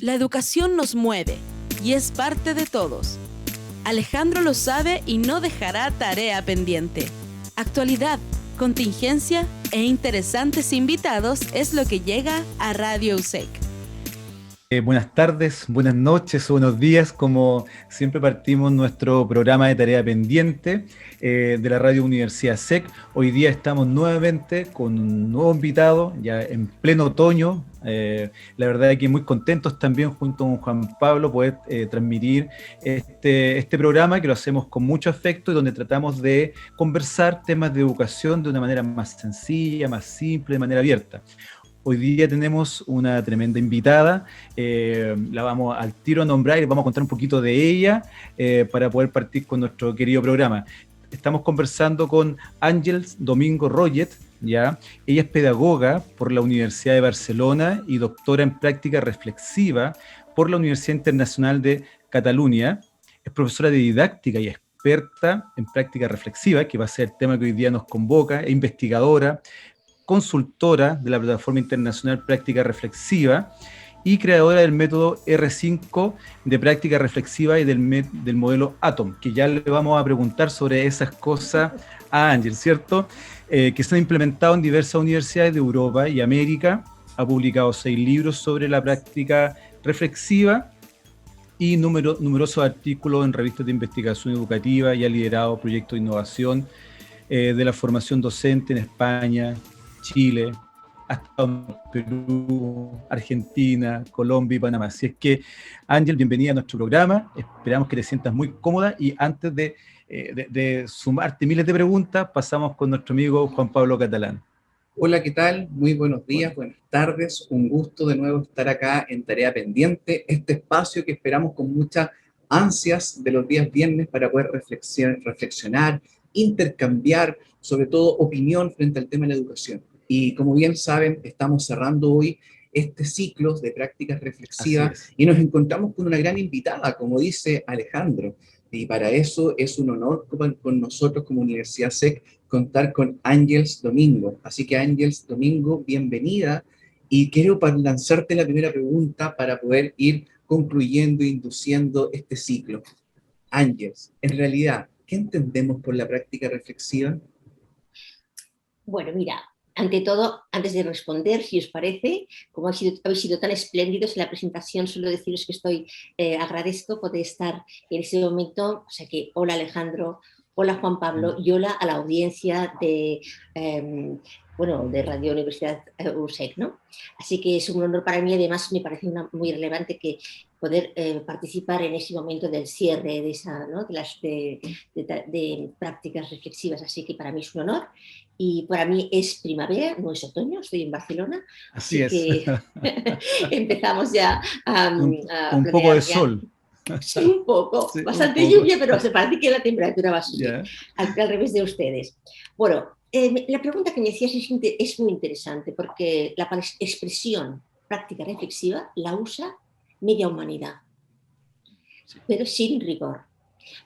La educación nos mueve y es parte de todos. Alejandro lo sabe y no dejará tarea pendiente. Actualidad, contingencia e interesantes invitados es lo que llega a Radio USEC. Buenas tardes, buenas noches o buenos días, como siempre partimos nuestro programa de tarea pendiente de la Radio Universidad SEC. Hoy día estamos nuevamente con un nuevo invitado, ya en pleno otoño. La verdad es que muy contentos también junto con Juan Pablo poder transmitir este programa que lo hacemos con mucho afecto y donde tratamos de conversar temas de educación de una manera más sencilla, más simple, de manera abierta. Hoy día tenemos una tremenda invitada, la vamos al tiro a nombrar y vamos a contar un poquito de ella para poder partir con nuestro querido programa. Estamos conversando con Àngels Domingo Roget, ¿ya? Ella es pedagoga por la Universidad de Barcelona y doctora en práctica reflexiva por la Universidad Internacional de Cataluña. Es profesora de didáctica y experta en práctica reflexiva, que va a ser el tema que hoy día nos convoca, e investigadora, consultora de la Plataforma Internacional Práctica Reflexiva y creadora del método R5 de práctica reflexiva y del modelo ATOM, que ya le vamos a preguntar sobre esas cosas a Ángel, ¿cierto? Que se han implementado en diversas universidades de Europa y América. Ha publicado 6 libros sobre la práctica reflexiva y numerosos artículos en revistas de investigación educativa y ha liderado proyectos de innovación de la formación docente en España, Chile, hasta Perú, Argentina, Colombia y Panamá. Así es que, Ángel, bienvenida a nuestro programa. Esperamos que te sientas muy cómoda y antes de sumarte miles de preguntas, pasamos con nuestro amigo Juan Pablo Catalán. Hola, ¿qué tal? Muy buenos días, buenas tardes. Un gusto de nuevo estar acá en Tarea Pendiente, este espacio que esperamos con muchas ansias de los días viernes para poder reflexionar, intercambiar, sobre todo opinión frente al tema de la educación. Y como bien saben, estamos cerrando hoy este ciclo de prácticas reflexivas y nos encontramos con una gran invitada, como dice Alejandro. Y para eso es un honor con nosotros como Universidad SEC contar con Àngels Domingo. Así que Àngels Domingo, bienvenida. Y quiero lanzarte la primera pregunta para poder ir concluyendo e induciendo este ciclo. Àngels, en realidad, ¿qué entendemos por la práctica reflexiva? Bueno, mira, ante todo, antes de responder, si os parece, como habéis sido tan espléndidos en la presentación, solo deciros que agradezco poder estar en ese momento. O sea que, hola Alejandro, hola Juan Pablo y hola a la audiencia de Radio Universidad USEC, ¿no? Así que es un honor para mí, además me parece muy relevante que poder participar en ese momento del cierre de prácticas reflexivas. Así que para mí es un honor. Y para mí es primavera, no es otoño, estoy en Barcelona, así que empezamos ya un poco de sol. Sí, un poco, sí, bastante un poco. Lluvia, pero se parece que la temperatura va a subir, al revés de ustedes. Bueno, la pregunta que me decías es muy interesante porque la expresión práctica reflexiva la usa media humanidad, pero sin rigor,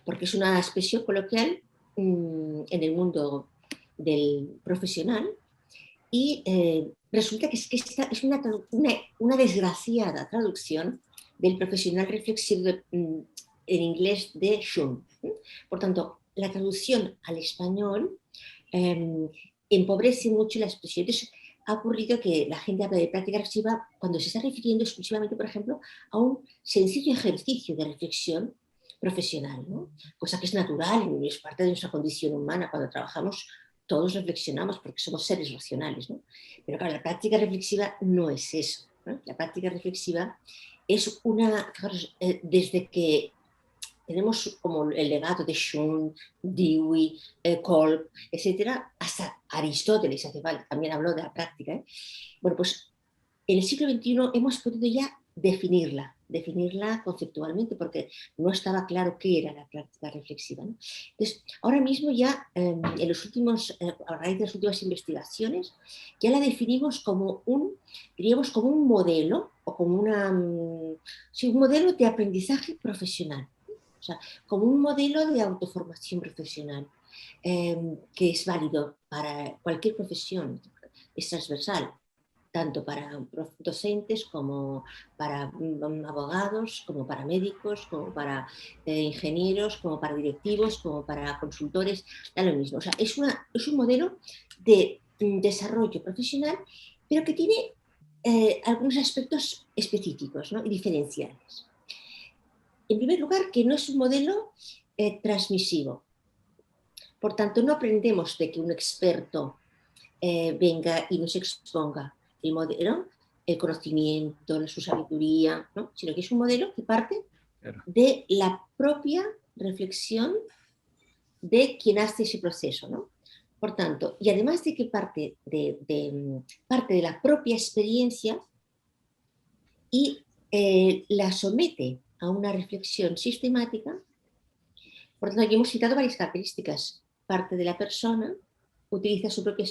porque es una expresión coloquial en el mundo del profesional y resulta que esta es una desgraciada traducción del profesional reflexivo en inglés de Shum. Por tanto, la traducción al español empobrece mucho la expresión. Entonces, ha ocurrido que la gente habla de práctica reflexiva cuando se está refiriendo exclusivamente, por ejemplo, a un sencillo ejercicio de reflexión profesional, ¿no? Cosa que es natural y es parte de nuestra condición humana. Cuando trabajamos todos reflexionamos porque somos seres racionales, ¿no? Pero claro, la práctica reflexiva no es eso, ¿no? La práctica reflexiva es fijaros, desde que tenemos como el legado de Shum, Dewey, Kolb, etcétera, hasta Aristóteles, también habló de la práctica, ¿eh? Bueno, pues en el siglo XXI hemos podido ya definirla conceptualmente, porque no estaba claro qué era la práctica reflexiva, ¿no? Entonces, ahora mismo ya, a raíz de las últimas investigaciones, ya la definimos como diríamos, como un modelo, o como un modelo de aprendizaje profesional, o sea, como un modelo de autoformación profesional, que es válido para cualquier profesión, es transversal. tanto para docentes como para abogados, como para médicos, como para ingenieros, como para directivos, como para consultores, da lo mismo. O sea, es un modelo de desarrollo profesional, pero que tiene algunos aspectos específicos, ¿no? Y diferenciales. En primer lugar, que no es un modelo transmisivo. Por tanto, no aprendemos de que un experto venga y nos exponga el modelo, el conocimiento, su sabiduría, ¿no? Sino que es un modelo que parte de la propia reflexión de quien hace ese proceso, ¿no? Por tanto, y además de que parte de la propia experiencia y la somete a una reflexión sistemática. Por tanto, aquí hemos citado varias características. Parte de la persona utiliza su propia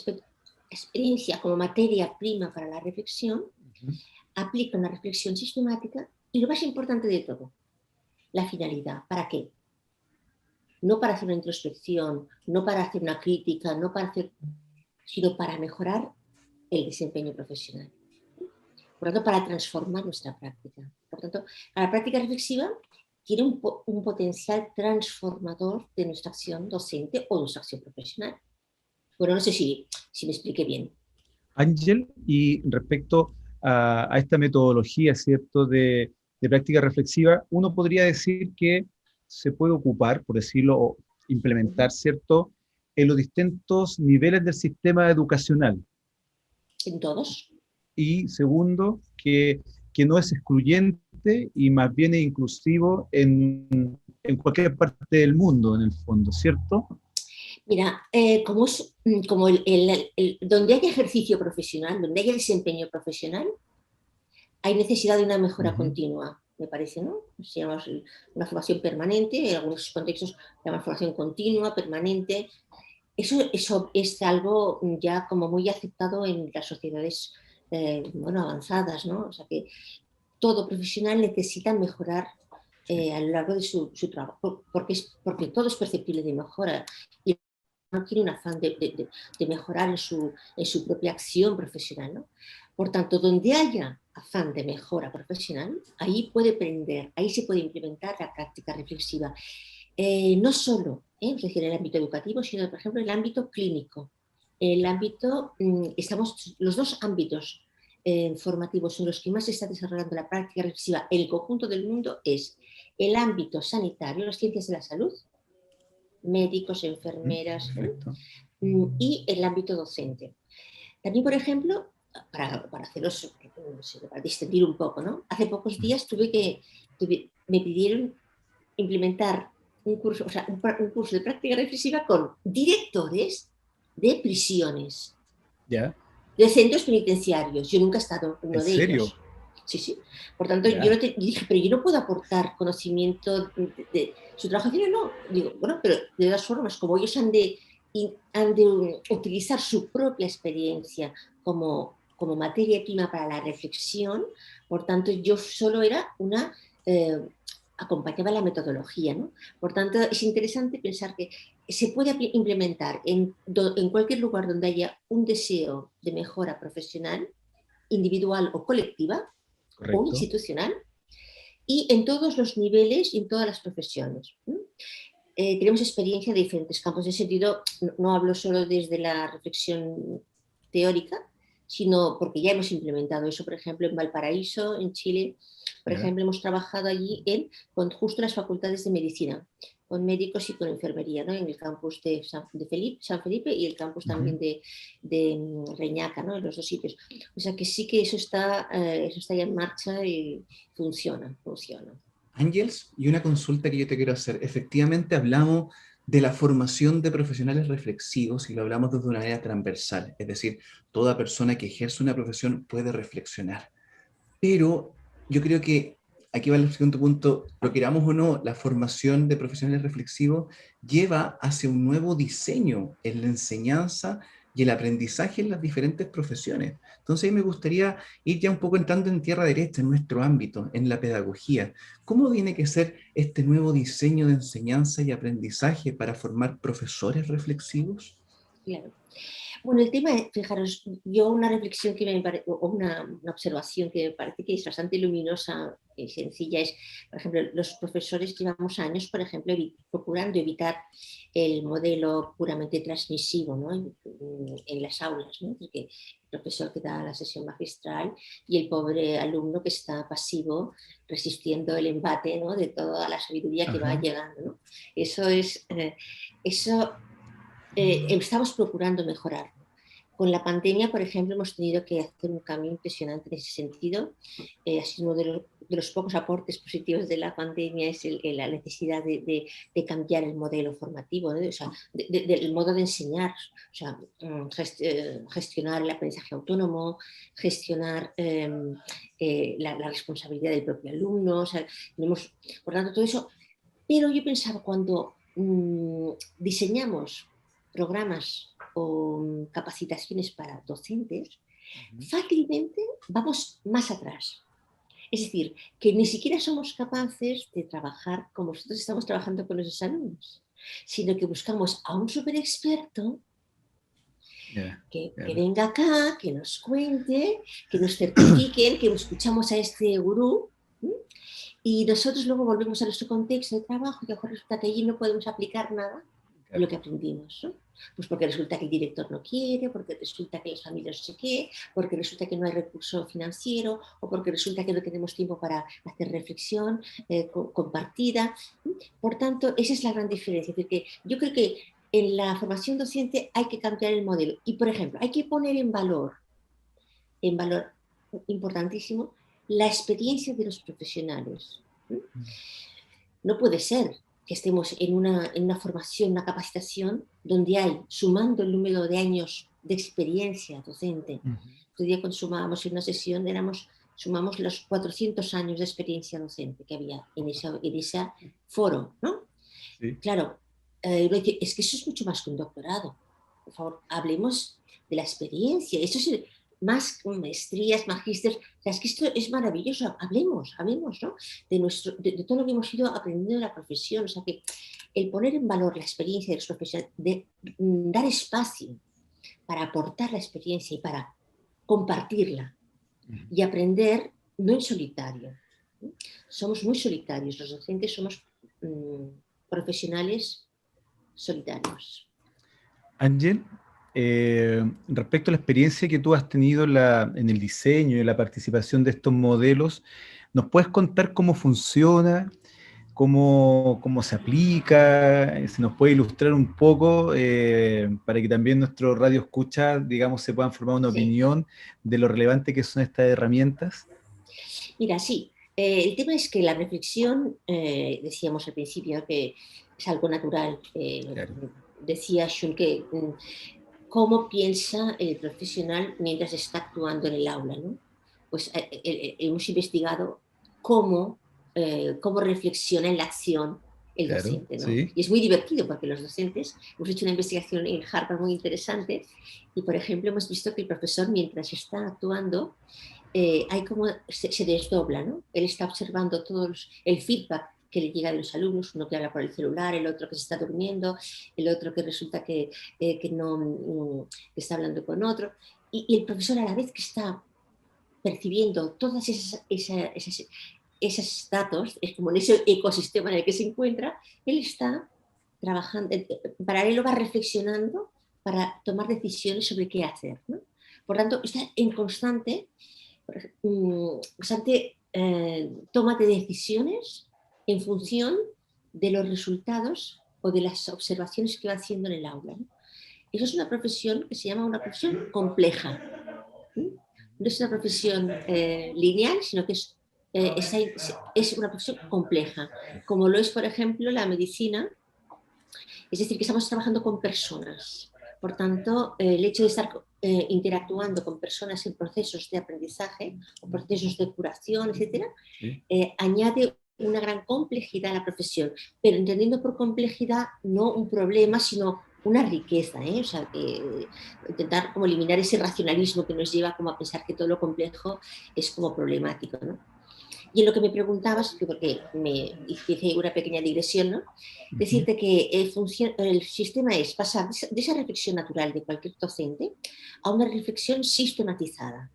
experiencia como materia prima para la reflexión, aplica una reflexión sistemática y lo más importante de todo, la finalidad. ¿Para qué? No para hacer una introspección, no para hacer una crítica, sino para mejorar el desempeño profesional. Por lo tanto, para transformar nuestra práctica. Por lo tanto, la práctica reflexiva tiene un potencial transformador de nuestra acción docente o nuestra acción profesional. Bueno, no sé si me expliqué bien. Ángel, y respecto a esta metodología, ¿cierto?, de práctica reflexiva, uno podría decir que se puede ocupar, por decirlo, o implementar, ¿cierto?, en los distintos niveles del sistema educacional. En todos. Y segundo, que no es excluyente y más bien es inclusivo en cualquier parte del mundo, en el fondo, ¿cierto? Mira, como donde hay ejercicio profesional, donde hay desempeño profesional, hay necesidad de una mejora continua, me parece, ¿no? Se llama una formación permanente, en algunos contextos se llama formación continua, permanente. Eso es algo ya como muy aceptado en las sociedades avanzadas, ¿no? O sea que todo profesional necesita mejorar a lo largo de su trabajo, porque todo es perceptible de mejora. Y no tiene un afán de mejorar en su propia acción profesional, ¿no? Por tanto, donde haya afán de mejora profesional, ahí se puede implementar la práctica reflexiva. No solo en el ámbito educativo, sino, por ejemplo, en el ámbito clínico. Los dos ámbitos formativos en los que más se está desarrollando la práctica reflexiva en el conjunto del mundo es el ámbito sanitario, las ciencias de la salud, médicos, enfermeras, y el ámbito docente. También, por ejemplo, para distender un poco, ¿no? Hace pocos días me pidieron implementar un curso de práctica reflexiva con directores de prisiones, de centros penitenciarios. Yo nunca he estado en uno de ellos. Sí. Por tanto, yo dije, pero yo no puedo aportar conocimiento de su trabajo. No, digo, bueno, pero de todas formas, como ellos han de utilizar su propia experiencia como materia prima para la reflexión, por tanto, yo solo era acompañaba la metodología, ¿no? Por tanto, es interesante pensar que se puede implementar en cualquier lugar donde haya un deseo de mejora profesional, individual o colectiva, o institucional, y en todos los niveles y en todas las profesiones. Tenemos experiencia de diferentes campos. En ese sentido, no hablo solo desde la reflexión teórica, sino porque ya hemos implementado eso, por ejemplo, en Valparaíso, en Chile. Por ejemplo, hemos trabajado allí con justo las facultades de medicina, con médicos y con enfermería, ¿no? En el campus de San Felipe y el campus también de Reñaca, ¿no? En los dos sitios. O sea que sí que eso está ya en marcha y funciona. Ángels, y una consulta que yo te quiero hacer. Efectivamente hablamos de la formación de profesionales reflexivos y lo hablamos desde una manera transversal, es decir, toda persona que ejerce una profesión puede reflexionar. Pero yo creo que aquí va el segundo punto, lo queramos o no, la formación de profesionales reflexivos lleva hacia un nuevo diseño en la enseñanza y el aprendizaje en las diferentes profesiones. Entonces me gustaría ir ya un poco entrando en tierra derecha, en nuestro ámbito, en la pedagogía. ¿Cómo tiene que ser este nuevo diseño de enseñanza y aprendizaje para formar profesores reflexivos? Claro. Bueno, el tema, fijaros, yo una reflexión que me parece, o una observación que me parece que es bastante luminosa y sencilla es, por ejemplo, los profesores llevamos años, por ejemplo, procurando evitar el modelo puramente transmisivo, ¿no? En las aulas, ¿no? Porque el profesor que da la sesión magistral y el pobre alumno que está pasivo resistiendo el embate, ¿no? De toda la sabiduría que va llegando, ¿no? Eso es, estamos procurando mejorar. Con la pandemia, por ejemplo, hemos tenido que hacer un cambio impresionante en ese sentido. Ha sido uno de los pocos aportes positivos de la pandemia es la necesidad de cambiar el modelo formativo, ¿no? O sea, del modo de enseñar, o sea, gestionar el aprendizaje autónomo, gestionar la responsabilidad del propio alumno, o sea, por tanto, todo eso. Pero yo pensaba, cuando diseñamos programas o capacitaciones para docentes, fácilmente vamos más atrás. Es decir, que ni siquiera somos capaces de trabajar como nosotros estamos trabajando con nuestros alumnos, sino que buscamos a un súper experto que venga acá, que nos cuente, que nos certifiquen, que escuchamos a este gurú, y nosotros luego volvemos a nuestro contexto de trabajo y resulta que allí no podemos aplicar nada de lo que aprendimos, ¿no? Pues porque resulta que el director no quiere, porque resulta que las familias no sé qué, porque resulta que no hay recurso financiero, o porque resulta que no tenemos tiempo para hacer reflexión compartida. Por tanto, esa es la gran diferencia. Es decir, que yo creo que en la formación docente hay que cambiar el modelo. Y, por ejemplo, hay que poner en valor importantísimo, la experiencia de los profesionales. No puede ser que estemos en una formación, una capacitación, donde hay, sumando el número de años de experiencia docente. Otro día cuando sumábamos en una sesión, sumamos los 400 años de experiencia docente que había en ese foro, ¿no? Sí. Claro, es que eso es mucho más que un doctorado. Por favor, hablemos de la experiencia. Eso es más maestrías, magísteres. O sea, es que esto es maravilloso. Hablemos, ¿no? De todo lo que hemos ido aprendiendo en la profesión. O sea, que el poner en valor la experiencia de los profesionales, de dar espacio para aportar la experiencia y para compartirla y aprender, no en solitario. Somos muy solitarios. Los docentes somos profesionales solitarios. Ángel, respecto a la experiencia que tú has tenido en el diseño y en la participación de estos modelos, ¿nos puedes contar cómo funciona, cómo se aplica? Si nos puede ilustrar un poco para que también nuestros radio escucha, digamos, se puedan formar una opinión de lo relevante que son estas herramientas. Mira, sí. El tema es que la reflexión, decíamos al principio, que es algo natural. Claro. Decía Schul que cómo piensa el profesional mientras está actuando en el aula, ¿no? Pues hemos investigado cómo reflexiona en la acción el docente, ¿no? Sí. Y es muy divertido porque los docentes, hemos hecho una investigación en Harvard muy interesante y, por ejemplo, hemos visto que el profesor, mientras está actuando, hay como se desdobla, ¿no? Él está observando todo el feedback que le llega de los alumnos, uno que habla por el celular, el otro que se está durmiendo, el otro que resulta que no que está hablando con otro, y el profesor, a la vez que está percibiendo todas esos datos, es como en ese ecosistema en el que se encuentra, él está trabajando, paralelo va reflexionando para tomar decisiones sobre qué hacer, ¿no? Por tanto, está en constante toma de decisiones en función de los resultados o de las observaciones que va haciendo en el aula, ¿no? Eso es una profesión que se llama una profesión compleja. No es una profesión lineal, sino que es una profesión compleja, como lo es, por ejemplo, la medicina. Es decir, que estamos trabajando con personas. Por tanto, el hecho de estar interactuando con personas en procesos de aprendizaje o procesos de curación, etcétera, añade una gran complejidad a la profesión, pero entendiendo por complejidad no un problema, sino una riqueza, ¿eh? O sea, intentar como eliminar ese racionalismo que nos lleva como a pensar que todo lo complejo es como problemático, ¿no? Y en lo que me preguntabas, porque me hice una pequeña digresión, ¿no? Decirte que el sistema es pasar de esa reflexión natural de cualquier docente a una reflexión sistematizada.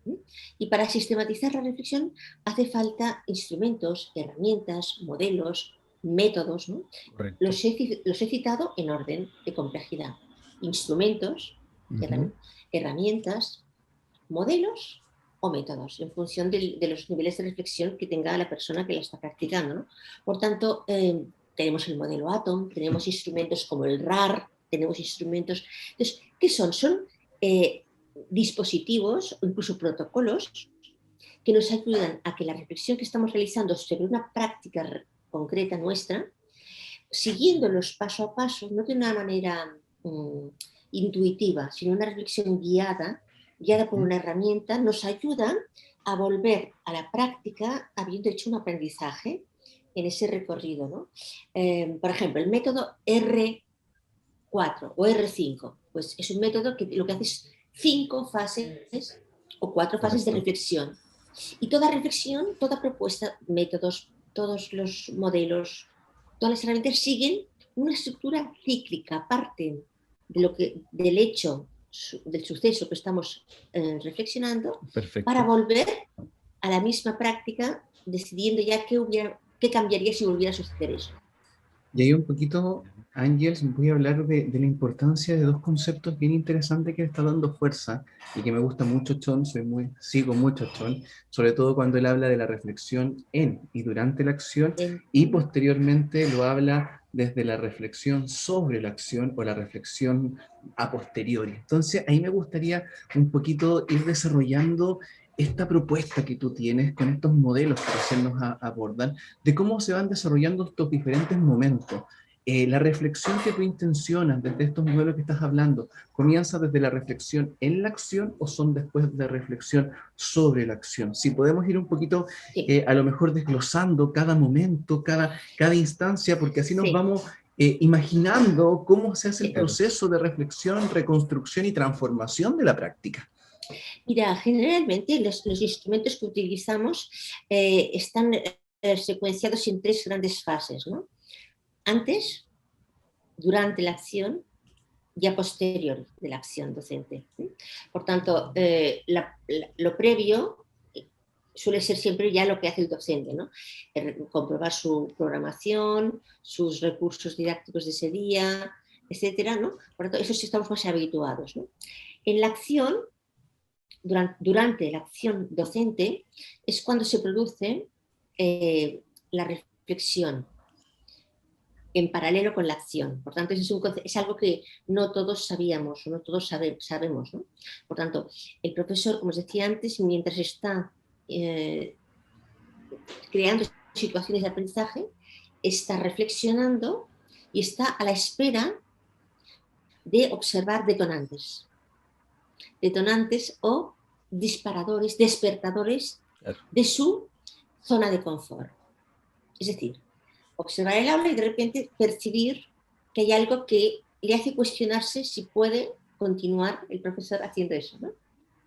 Y para sistematizar la reflexión hace falta instrumentos, herramientas, modelos, métodos, ¿no? Correcto. Los he citado en orden de complejidad. Instrumentos, herramientas, modelos o métodos, en función de los niveles de reflexión que tenga la persona que la está practicando, ¿no? Por tanto, tenemos el modelo Atom, tenemos instrumentos como el RAR, tenemos instrumentos... Entonces, ¿qué son? Son dispositivos o incluso protocolos que nos ayudan a que la reflexión que estamos realizando sobre una práctica concreta nuestra, siguiéndolos paso a paso, no de una manera intuitiva, sino una reflexión guiada por una herramienta, nos ayuda a volver a la práctica habiendo hecho un aprendizaje en ese recorrido, ¿no? Por ejemplo, el método R4 o R5, pues es un método que lo que hace es 5 fases o 4 fases de reflexión. Y toda reflexión, toda propuesta, métodos, todos los modelos, todas las herramientas siguen una estructura cíclica, parten del hecho, del suceso que estamos reflexionando. Perfecto. Para volver a la misma práctica, decidiendo ya qué cambiaría si volviera a suceder eso. Y ahí un poquito, Ángels, voy a hablar de la importancia de dos conceptos bien interesantes que le está dando fuerza y que me gusta mucho Chon, sigo mucho Chon, sobre todo cuando él habla de la reflexión en y durante la acción y posteriormente lo habla desde la reflexión sobre la acción o la reflexión a posteriori. Entonces ahí me gustaría un poquito ir desarrollando esta propuesta que tú tienes con estos modelos que recién nos abordan, de cómo se van desarrollando estos diferentes momentos. La reflexión que tú intencionas desde estos modelos que estás hablando, ¿comienza desde la reflexión en la acción o son después de reflexión sobre la acción? Si podemos ir un poquito, a lo mejor desglosando cada momento, cada instancia, porque así nos vamos imaginando cómo se hace el proceso de reflexión, reconstrucción y transformación de la práctica. Mira, generalmente los instrumentos que utilizamos están secuenciados en 3 grandes fases, ¿no? Antes, durante la acción y a posteriori de la acción docente. Por tanto, lo previo suele ser siempre ya lo que hace el docente, ¿no? Comprobar su programación, sus recursos didácticos de ese día, etcétera, ¿no? Por tanto, eso sí estamos más habituados, ¿no? En la acción, durante la acción docente, es cuando se produce la reflexión en paralelo con la acción. Por tanto, es algo que no todos sabíamos o no todos sabemos, ¿no? Por tanto, el profesor, como os decía antes, mientras está creando situaciones de aprendizaje, está reflexionando y está a la espera de observar detonantes o disparadores, despertadores de su zona de confort. Es decir, observar el aula y de repente percibir que hay algo que le hace cuestionarse si puede continuar el profesor haciendo eso, ¿no?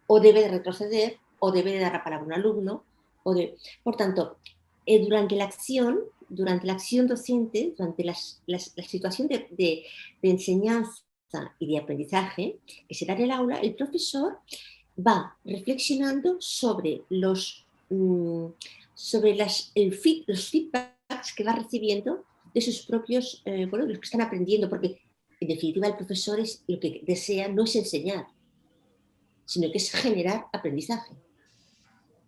O debe de retroceder, o debe de dar la palabra a un alumno. Por tanto, durante la acción docente, durante la situación de enseñanza y de aprendizaje que se da en el aula, el profesor va reflexionando sobre los feedbacks que va recibiendo de sus propios, los que están aprendiendo, porque en definitiva el profesor lo que desea no es enseñar, sino que es generar aprendizaje.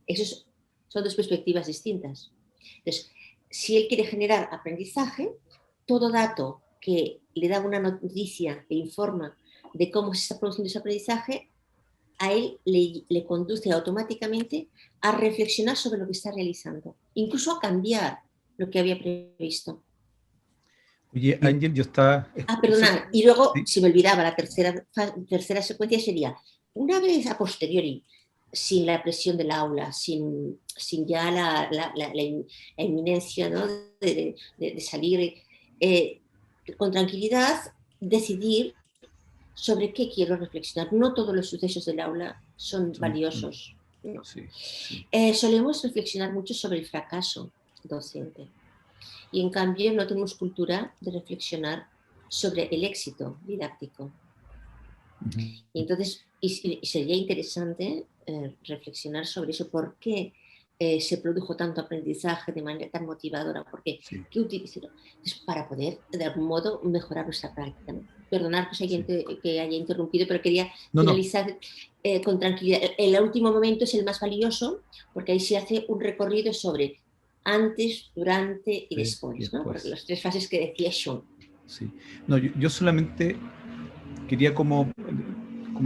Esas son 2 perspectivas distintas. Entonces, si él quiere generar aprendizaje, todo dato que le da una noticia, le informa de cómo se está produciendo ese aprendizaje, a él le conduce automáticamente a reflexionar sobre lo que está realizando, incluso a cambiar lo que había previsto. Oye, Ángel, yo estaba... perdona, y luego, ¿sí? Se me olvidaba, la tercera secuencia sería, una vez a posteriori, sin la presión del aula, sin ya la inminencia, ¿no? de salir, con tranquilidad, decidir sobre qué quiero reflexionar. No todos los sucesos del aula son valiosos. No. Sí, sí. Solemos reflexionar mucho sobre el fracaso docente y en cambio no tenemos cultura de reflexionar sobre el éxito didáctico. Ujú. Y entonces y sería interesante reflexionar sobre eso, por qué se produjo tanto aprendizaje de manera tan motivadora, porque Sí, qué utilizarlo para poder de algún modo mejorar nuestra práctica. ¿No? Perdonar sí. que haya interrumpido, pero quería No, no. finalizar con tranquilidad. El último momento es el más valioso, porque ahí se hace un recorrido sobre antes, durante y Y después, ¿no? Porque después. las tres fases que decía Sean. Sí. No, yo solamente quería como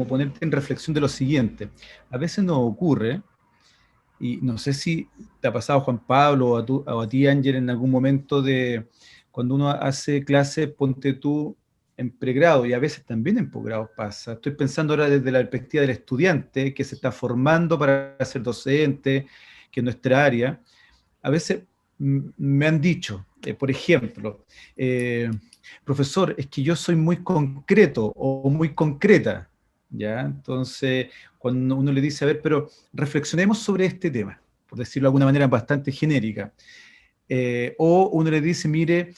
ponerte en reflexión de lo siguiente. A veces nos ocurre, y no sé si te ha pasado, Juan Pablo, o a ti, Ángel, en algún momento de cuando uno hace clase, ponte tú en pregrado, y a veces también en posgrado pasa. Estoy pensando ahora desde la perspectiva del estudiante que se está formando para ser docente, que es nuestra área. A veces me han dicho, por ejemplo, profesor, es que yo soy muy concreto o muy concreta, ¿ya? Entonces, cuando uno le dice, a ver, pero reflexionemos sobre este tema, por decirlo de alguna manera bastante genérica, o uno le dice, mire,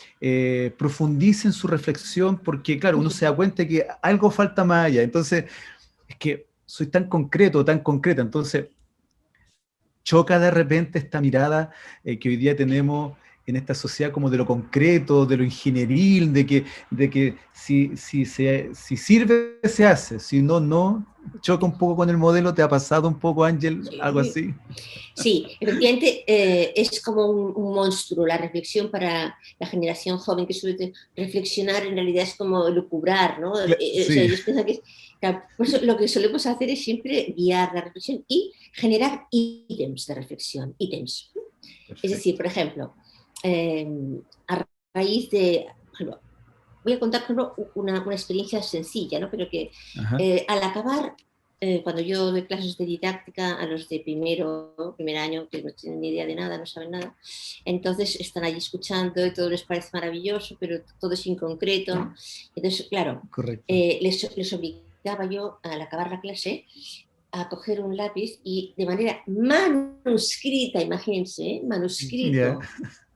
profundice en su reflexión, porque claro, uno se da cuenta de que algo falta más allá. Entonces, es que soy tan concreto, tan concreta, entonces choca de repente esta mirada que hoy día tenemos en esta sociedad como de lo concreto, de lo ingenieril, de que si sirve, se hace, si no, no. Choca un poco con el modelo, ¿te ha pasado un poco, Ángel, algo Sí. así? Sí, efectivamente es como un monstruo la reflexión para la generación joven, que suele reflexionar en realidad es como lucubrar, ¿no? O sea, Sí, ellos piensan que claro, por eso lo que solemos hacer es siempre guiar la reflexión y generar ítems de reflexión, ítems. Es decir, perfecto. por ejemplo, eh, a raíz de, por ejemplo, voy a contar por ejemplo, una experiencia sencilla, ¿no? Pero que Ajá, al acabar, cuando yo doy clases de didáctica a los de primer año, que no tienen ni idea de nada, no saben nada, entonces están allí escuchando y todo les parece maravilloso, pero todo es inconcreto. Entonces, claro, correcto. les obligaba yo al acabar la clase a coger un lápiz y de manera manuscrita, imagínense, Ya, manuscrito,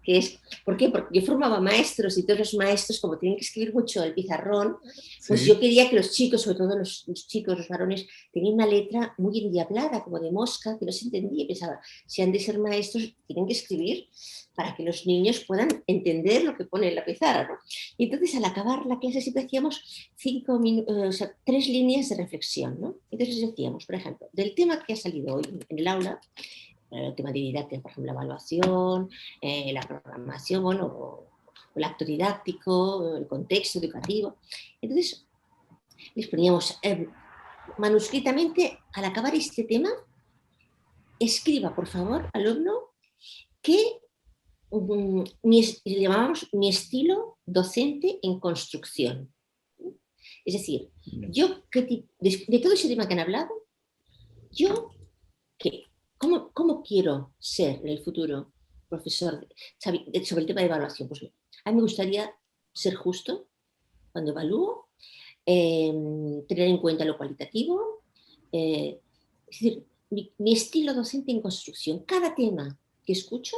que es, ¿por qué? Porque yo formaba maestros y todos los maestros, como tienen que escribir mucho el pizarrón, pues sí, yo quería que los chicos, sobre todo los chicos, los varones, tenían una letra muy endiablada, como de mosca, que no se entendía. Y pensaba, si han de ser maestros, tienen que escribir para que los niños puedan entender lo que pone en la pizarra, ¿no? Y entonces, al acabar la clase, siempre hacíamos 3 líneas de reflexión, ¿no? Entonces decíamos, por ejemplo, del tema que ha salido hoy en el aula, el tema de didáctica, por ejemplo, la evaluación, la programación, bueno, o el acto didáctico, el contexto educativo. Entonces, les poníamos manuscritamente, al acabar este tema, escriba, por favor, alumno, que le llamábamos mi estilo docente en construcción. Es decir, bien, yo, de todo ese tema que han hablado, yo que, ¿cómo quiero ser en el futuro profesor sobre el tema de evaluación? Pues a mí me gustaría ser justo cuando evalúo, tener en cuenta lo cualitativo, es decir, mi estilo docente en construcción. Cada tema que escucho,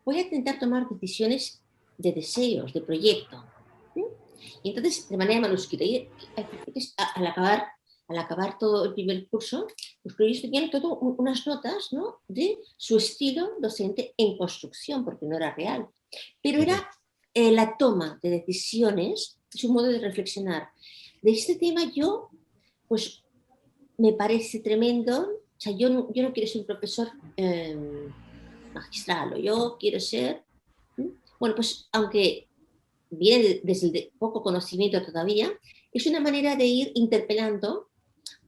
voy a intentar tomar decisiones de deseos, de proyecto. ¿Sí? Y entonces, de manera manuscrita, al acabar todo el primer curso, los colegios tenían todo unas notas, ¿no? De su estilo docente en construcción, porque no era real. Pero era correcto. la toma de decisiones, su modo de reflexionar. De este tema yo, pues, me parece tremendo. O sea, yo no quiero ser un profesor magistral, o yo quiero ser... Bueno, pues aunque viene desde el poco conocimiento todavía, es una manera de ir interpelando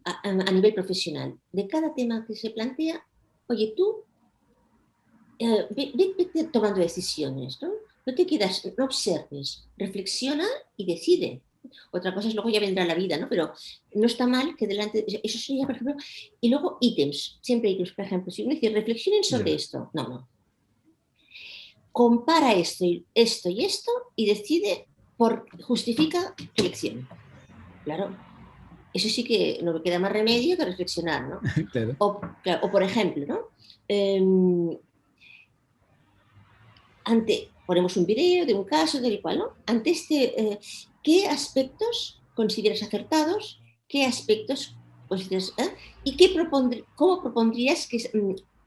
a nivel profesional. De cada tema que se plantea, oye, tú vete tomando decisiones, ¿no? No te quedas, no observes, reflexiona y decide. Otra cosa es luego ya vendrá la vida, ¿no? Pero no está mal que delante, eso sería, por ejemplo, y luego ítems, siempre ítems, por ejemplo, si uno dice, reflexionen sobre Ya, esto, no. Compara esto y decide, justifica tu elección. Claro. eso sí que no me queda más remedio que reflexionar, ¿no? Claro. O por ejemplo, ¿no? Ponemos un video de un caso del cual, ¿no? Ante ¿qué aspectos consideras acertados? ¿Qué aspectos consideras? ¿Y cómo propondrías que es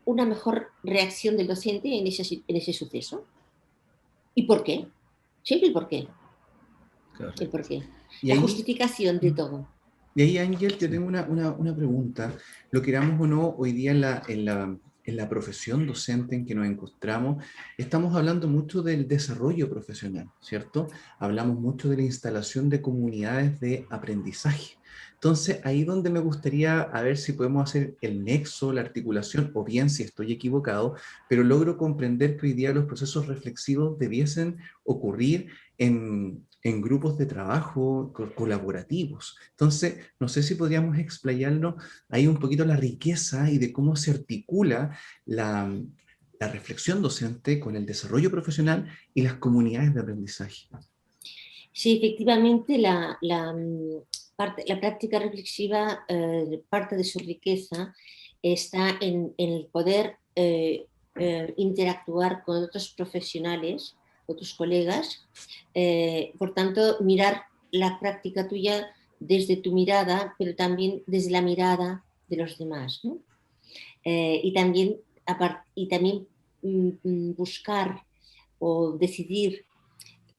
una mejor reacción del docente en ese suceso? ¿Y por qué? Siempre el por qué. Correcto. El por qué. Y La ahí, justificación de todo. y ahí, Ángel, yo Sí. tengo una pregunta. Lo queramos o no, hoy día en la profesión docente en que nos encontramos, estamos hablando mucho del desarrollo profesional, ¿cierto? Hablamos mucho de la instalación de comunidades de aprendizaje. Entonces, ahí donde me gustaría a ver si podemos hacer el nexo, la articulación, o bien si estoy equivocado, pero logro comprender que hoy día los procesos reflexivos debiesen ocurrir en grupos de trabajo colaborativos. Entonces, no sé si podríamos explayarnos ahí un poquito la riqueza y de cómo se articula la reflexión docente con el desarrollo profesional y las comunidades de aprendizaje. Sí, efectivamente, la práctica reflexiva, parte de su riqueza está en el poder interactuar con otros profesionales, otros colegas, por tanto, mirar la práctica tuya desde tu mirada, pero también desde la mirada de los demás, ¿no? Y también buscar o decidir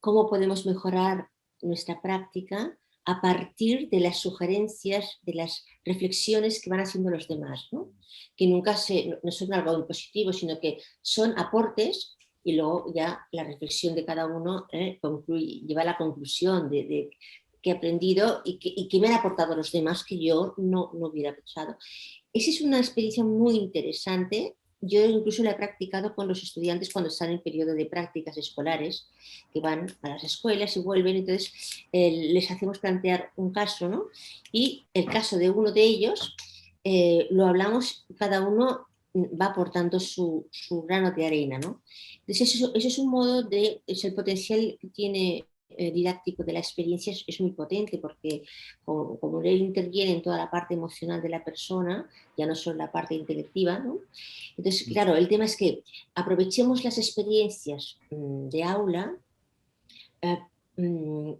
cómo podemos mejorar nuestra práctica a partir de las sugerencias, de las reflexiones que van haciendo los demás, ¿no? Que nunca no son algo impositivo, sino que son aportes y luego ya la reflexión de cada uno lleva a la conclusión de que he aprendido y que me han aportado los demás que yo no hubiera pensado. Esa es una experiencia muy interesante. Yo incluso la he practicado con los estudiantes cuando están en periodo de prácticas escolares, que van a las escuelas y vuelven, entonces les hacemos plantear un caso, ¿no? Y el caso de uno de ellos lo hablamos, cada uno va aportando su grano de arena, ¿no? Entonces eso es un modo es el potencial que tiene didáctico de la experiencia es muy potente porque como él interviene en toda la parte emocional de la persona, ya no solo la parte intelectiva, ¿no? Entonces, claro, el tema es que aprovechemos las experiencias de aula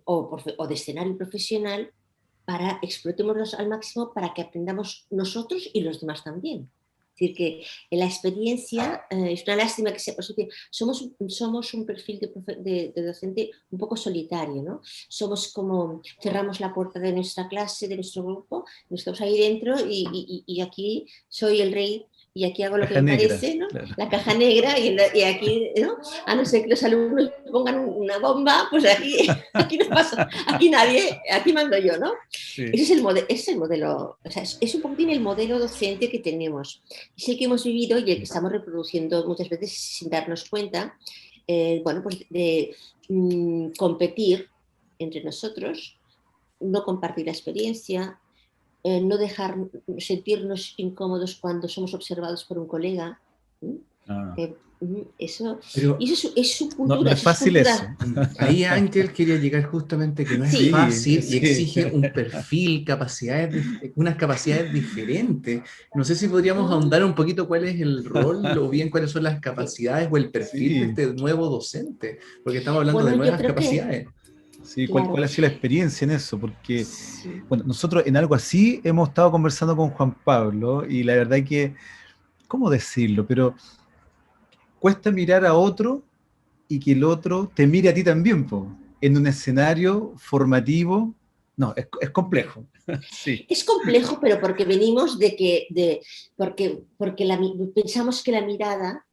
o de escenario profesional para explotémoslos al máximo para que aprendamos nosotros y los demás también. Es decir, que en la experiencia es una lástima que sea posible. Somos un perfil de docente un poco solitario, ¿no? Somos como cerramos la puerta de nuestra clase, de nuestro grupo, nos estamos ahí dentro y aquí soy el rey y aquí hago lo que me parece, ¿no? Claro. La caja negra y aquí, ¿no? A no ser que los alumnos pongan una bomba, pues aquí no pasa, aquí nadie, aquí mando yo, ¿no? Sí. Ese es el modelo, o sea, es un poquitín el modelo docente que tenemos. Es el que hemos vivido y el que estamos reproduciendo muchas veces sin darnos cuenta, bueno, pues de competir entre nosotros, no compartir la experiencia, no dejar sentirnos incómodos cuando somos observados por un colega. Ah. Eso Pero es su No, cultura. no es fácil eso. ahí Ángel quería llegar justamente que no es Sí. fácil Sí. y exige un perfil, unas capacidades diferentes. No sé si podríamos ahondar un poquito cuál es el rol o bien cuáles son las capacidades o el perfil de este nuevo docente, porque estamos hablando de Bueno, yo nuevas creo que, capacidades. Sí, claro. ¿cuál ha sido la experiencia en eso? Porque, Sí. bueno, nosotros en algo así hemos estado conversando con Juan Pablo y la verdad que, ¿cómo decirlo? Pero cuesta mirar a otro y que el otro te mire a ti también, po, en un escenario formativo. No, es complejo. Sí. Es complejo, pero porque venimos porque pensamos que la mirada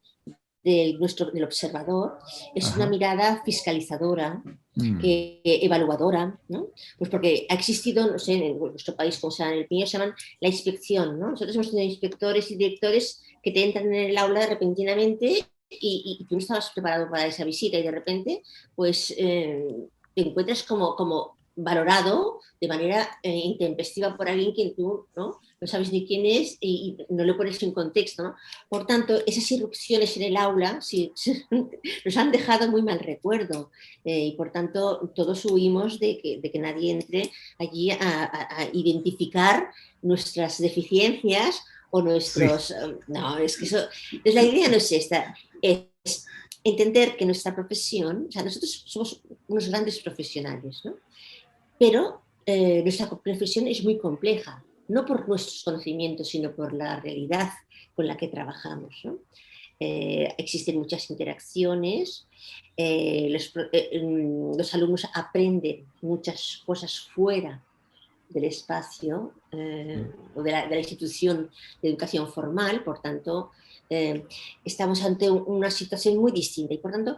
del observador es una Ajá. mirada fiscalizadora, Mm. evaluadora, ¿no? Pues porque ha existido, no sé, en nuestro país, como se llama en el mío, se llaman la inspección, ¿no? Nosotros hemos tenido inspectores y directores que te entran en el aula repentinamente y tú no estabas preparado para esa visita y de repente, pues te encuentras como valorado de manera intempestiva por alguien que tú no sabes ni quién es y no le pones en contexto, ¿no? Por tanto, esas irrupciones en el aula sí, nos han dejado muy mal recuerdo y por tanto todos huimos de que nadie entre allí a identificar nuestras deficiencias o nuestros... Sí. No, es que eso... Entonces la idea no es esta, es entender que nuestra profesión, o sea, nosotros somos unos grandes profesionales, ¿no? Pero nuestra profesión es muy compleja, no por nuestros conocimientos, sino por la realidad con la que trabajamos, ¿no? Existen muchas interacciones, los alumnos aprenden muchas cosas fuera del espacio o de la institución de educación formal, por tanto, estamos ante una situación muy distinta y por tanto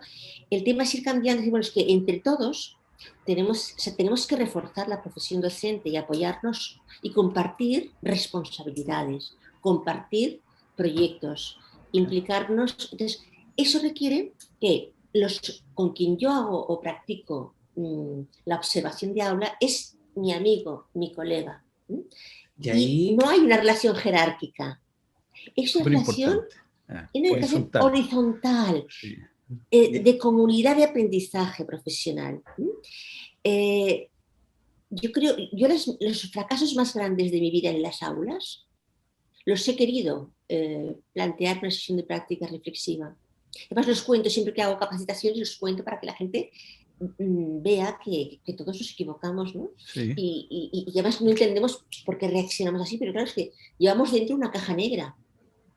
el tema es ir cambiando, bueno, es que entre todos tenemos que reforzar la profesión docente y apoyarnos y compartir responsabilidades, compartir proyectos, implicarnos. Entonces, eso requiere que con quien yo hago o practico la observación de aula es mi amigo, mi colega. Y no hay una relación jerárquica. Es una relación horizontal. Sí. De comunidad de aprendizaje profesional. Yo creo, los fracasos más grandes de mi vida en las aulas los he querido plantear en una sesión de práctica reflexiva. Además los cuento, siempre que hago capacitaciones los cuento para que la gente vea que todos nos equivocamos, ¿no? Sí. Y además no entendemos por qué reaccionamos así, pero claro, es que llevamos dentro una caja negra.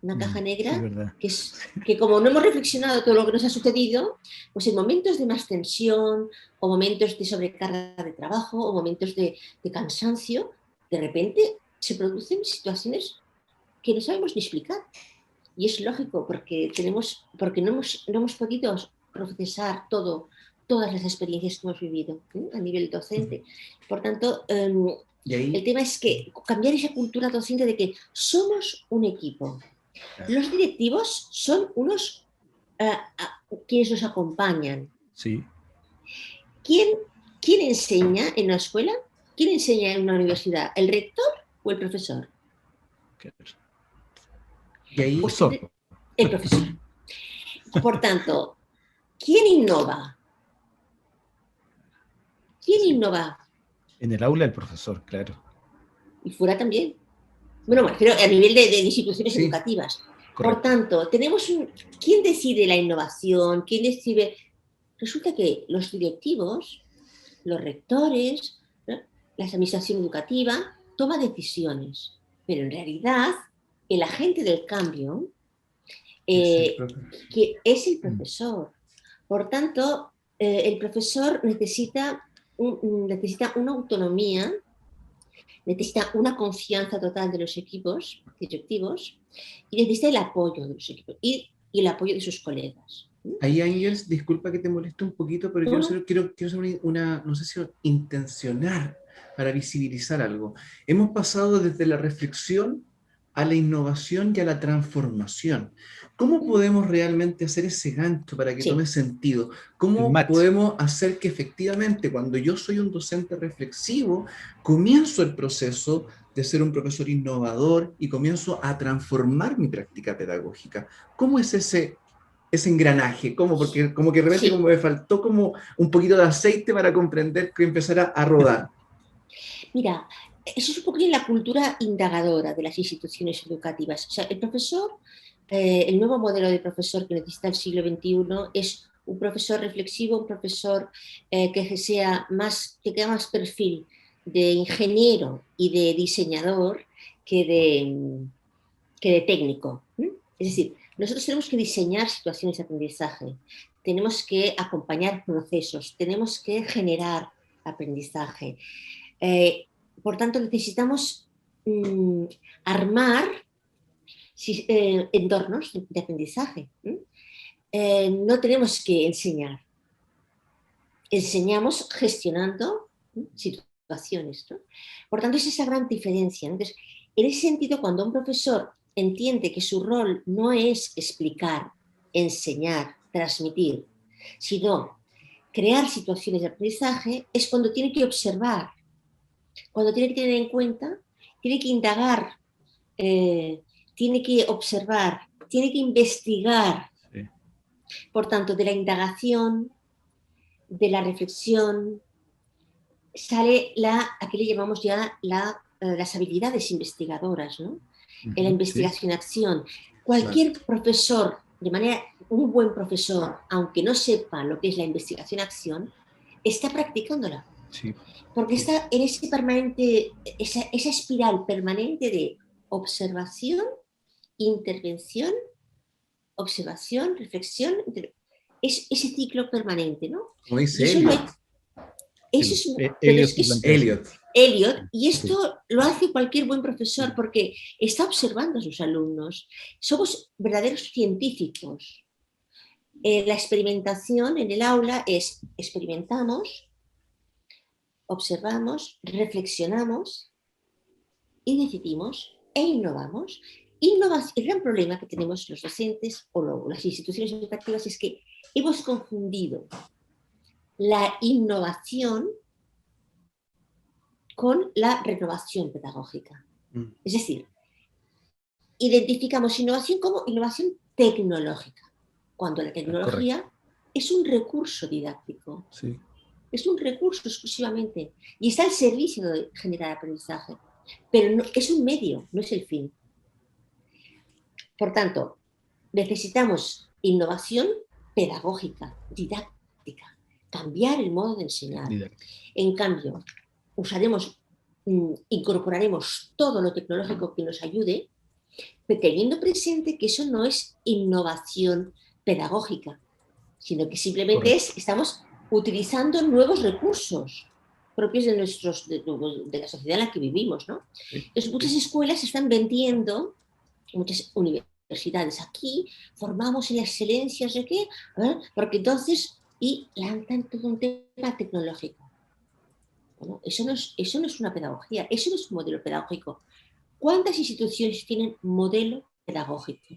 Una caja negra que como no hemos reflexionado todo lo que nos ha sucedido, pues en momentos de más tensión o momentos de sobrecarga de trabajo o momentos de cansancio, de repente se producen situaciones que no sabemos ni explicar. Y es lógico porque no hemos podido procesar todas las experiencias que hemos vivido a nivel docente. Por tanto, el tema es que cambiar esa cultura docente de que somos un equipo. Los directivos son unos quienes nos acompañan. Sí. ¿Quién enseña en una escuela? ¿Quién enseña en una universidad? ¿El rector o el profesor? Y ahí el profesor. Por tanto, ¿quién innova? ¿Quién innova? En el aula el profesor, claro. Y fuera también. Bueno, pero a nivel de instituciones educativas. Correcto. Por tanto, tenemos ¿quién decide la innovación? ¿Quién decide? Resulta que los directivos, los rectores, ¿no? La administración educativa toma decisiones, pero en realidad el agente del cambio que es el profesor. Por tanto, el profesor necesita una autonomía, necesita una confianza total de los equipos directivos y necesita el apoyo de los equipos y el apoyo de sus colegas. Ahí, Ángels, disculpa que te moleste un poquito, pero quiero hacer no sé si intencionar para visibilizar algo. Hemos pasado desde la reflexión a la innovación y a la transformación. ¿Cómo podemos realmente hacer ese gancho para que tome sentido? ¿Cómo podemos hacer que efectivamente cuando yo soy un docente reflexivo, comienzo el proceso de ser un profesor innovador y comienzo a transformar mi práctica pedagógica? ¿Cómo es ese engranaje? ¿Cómo? Porque como que de repente como me faltó como un poquito de aceite para comprender que empezara a rodar. Mira, eso es un poquito la cultura indagadora de las instituciones educativas. O sea, el profesor, el nuevo modelo de profesor que necesita el siglo XXI es un profesor reflexivo, un profesor que tenga más perfil de ingeniero y de diseñador que de técnico. Es decir, nosotros tenemos que diseñar situaciones de aprendizaje, tenemos que acompañar procesos, tenemos que generar aprendizaje. Por tanto, necesitamos armar entornos de aprendizaje. No tenemos que enseñar. Enseñamos gestionando situaciones, ¿no? Por tanto, es esa gran diferencia. Entonces, en ese sentido, cuando un profesor entiende que su rol no es explicar, enseñar, transmitir, sino crear situaciones de aprendizaje es cuando tiene que observar, cuando tiene que tener en cuenta, tiene que indagar, tiene que observar, tiene que investigar. Sí. Por tanto, de la indagación, de la reflexión, sale a que le llamamos ya las habilidades investigadoras, ¿no? En la investigación-acción. Cualquier profesor, un buen profesor, aunque no sepa lo que es la investigación-acción, está practicándola. Sí. Porque está en ese permanente, esa espiral permanente de observación, intervención, observación, reflexión, es ese ciclo permanente, ¿no? Como dice Eliot. Eliot, y esto lo hace cualquier buen profesor porque está observando a sus alumnos. Somos verdaderos científicos. La experimentación en el aula es experimentamos, observamos, reflexionamos y decidimos e innovamos. El gran problema que tenemos los docentes o las instituciones educativas es que hemos confundido la innovación con la renovación pedagógica. Es decir, identificamos innovación como innovación tecnológica, cuando la tecnología es un recurso didáctico. Sí. Es un recurso exclusivamente y está al servicio de generar aprendizaje, pero no, es un medio, no es el fin. Por tanto, necesitamos innovación pedagógica, didáctica, cambiar el modo de enseñar. En cambio, incorporaremos todo lo tecnológico que nos ayude, teniendo presente que eso no es innovación pedagógica, sino que simplemente estamos utilizando nuevos recursos propios de la sociedad en la que vivimos, ¿no? Entonces, muchas escuelas están vendiendo, muchas universidades aquí, formamos en la excelencia, ¿sé qué? Porque entonces, y lanzan todo un tema tecnológico. Bueno, eso no es una pedagogía, eso no es un modelo pedagógico. ¿Cuántas instituciones tienen modelo pedagógico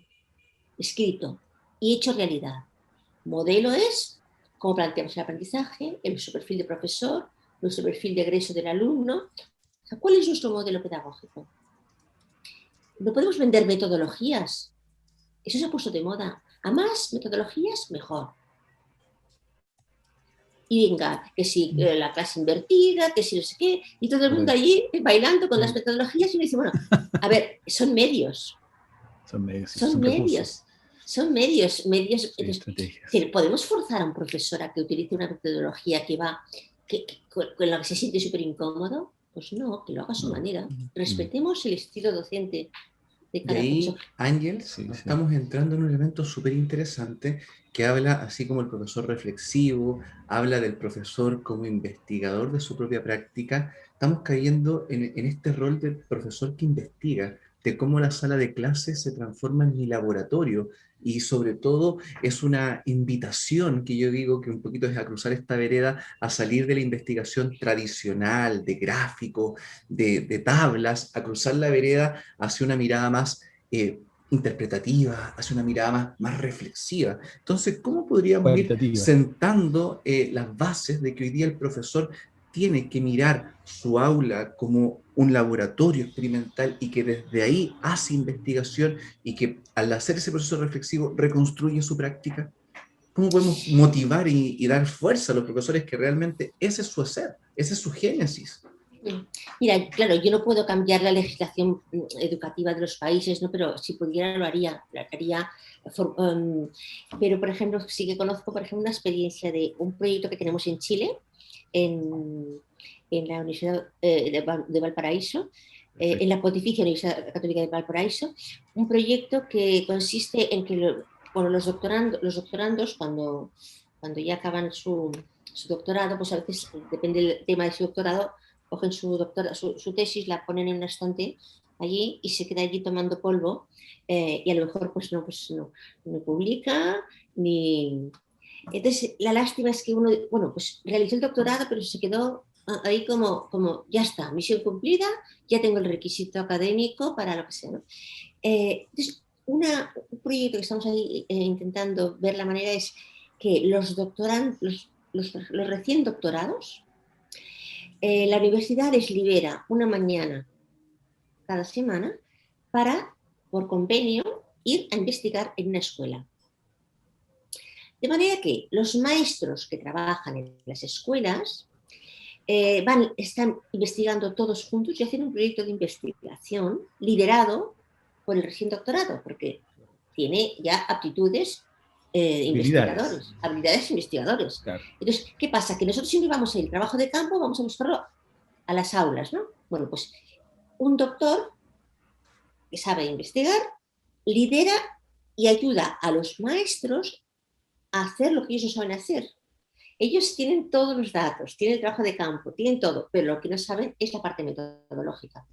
escrito y hecho realidad? Modelo es cómo planteamos el aprendizaje, nuestro perfil de profesor, nuestro perfil de egreso del alumno. O sea, ¿cuál es nuestro modelo pedagógico? No podemos vender metodologías. Eso se ha puesto de moda. A más metodologías, mejor. Y venga, que si la clase invertida, que si no sé qué, y todo el mundo allí bailando con las metodologías y me dice, bueno, a ver, son medios. Son medios. Son medios. Sí, Entonces, ¿podemos forzar a un profesor a que utilice una metodología con la que se siente súper incómodo? Pues no, que lo haga a su manera. Respetemos el estilo docente de cada profesor. Ángel, estamos entrando en un elemento súper interesante que habla, así como el profesor reflexivo, habla del profesor como investigador de su propia práctica. Estamos cayendo en este rol del profesor que investiga, de cómo la sala de clases se transforma en mi laboratorio, y sobre todo es una invitación que yo digo que un poquito es a cruzar esta vereda, a salir de la investigación tradicional, de gráfico, de tablas, a cruzar la vereda hacia una mirada más interpretativa, hacia una mirada más reflexiva. Entonces, ¿cómo podríamos ir sentando las bases de que hoy día el profesor tiene que mirar su aula como un laboratorio experimental y que desde ahí hace investigación y que al hacer ese proceso reflexivo reconstruye su práctica? ¿Cómo podemos motivar y dar fuerza a los profesores que realmente ese es su hacer, ese es su génesis? Mira, claro, yo no puedo cambiar la legislación educativa de los países, ¿no? Pero si pudiera lo haría. Pero, por ejemplo, sí que conozco, por ejemplo, una experiencia de un proyecto que tenemos en Chile, en la Universidad de Valparaíso, en la Pontificia Universidad Católica de Valparaíso, un proyecto que consiste en que los doctorandos cuando ya acaban su doctorado, pues a veces, depende del tema de su doctorado, cogen su tesis, la ponen en un estante allí y se queda allí tomando polvo, y a lo mejor pues no publica ni... Entonces, la lástima es que uno, pues realizó el doctorado, pero se quedó ahí como ya está, misión cumplida, ya tengo el requisito académico para lo que sea, ¿no? Entonces, un proyecto que estamos ahí intentando ver la manera es que los los recién doctorados, la universidad les libera una mañana cada semana para, por convenio, ir a investigar en una escuela. De manera que los maestros que trabajan en las escuelas están investigando todos juntos y hacen un proyecto de investigación liderado por el recién doctorado, porque tiene ya aptitudes investigadores, habilidades investigadores. Claro. Entonces, ¿qué pasa? Que nosotros siempre vamos a ir al trabajo de campo, vamos a buscarlo a las aulas, ¿no? Bueno, pues un doctor que sabe investigar lidera y ayuda a los maestros a hacer lo que ellos no saben hacer. Ellos tienen todos los datos, tienen el trabajo de campo, tienen todo, pero lo que no saben es la parte metodológica.